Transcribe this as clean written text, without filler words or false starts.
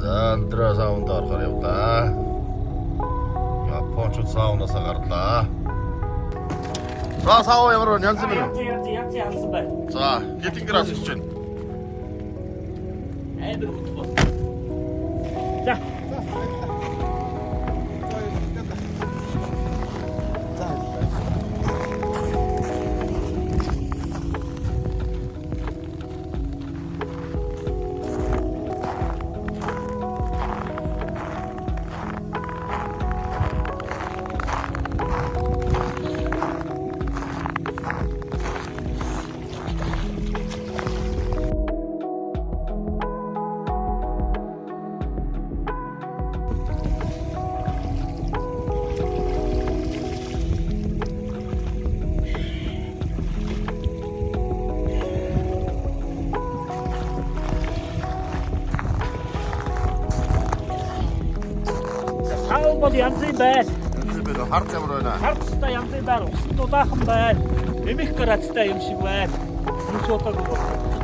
Антра саунд арқар явда. Япончууд саунасаа гарлаа. За сау ямар янз бүр. Янз алсан байна. За хэдэн градус гэж байна? Айдэр утгоо. За. Сау бол янз юм байна. Хард ямар байна? Хардтай янз юм байна. Усан дулаахан байна. Нэмэх градустай юм шиг байна. Юу ч удаагүй байна.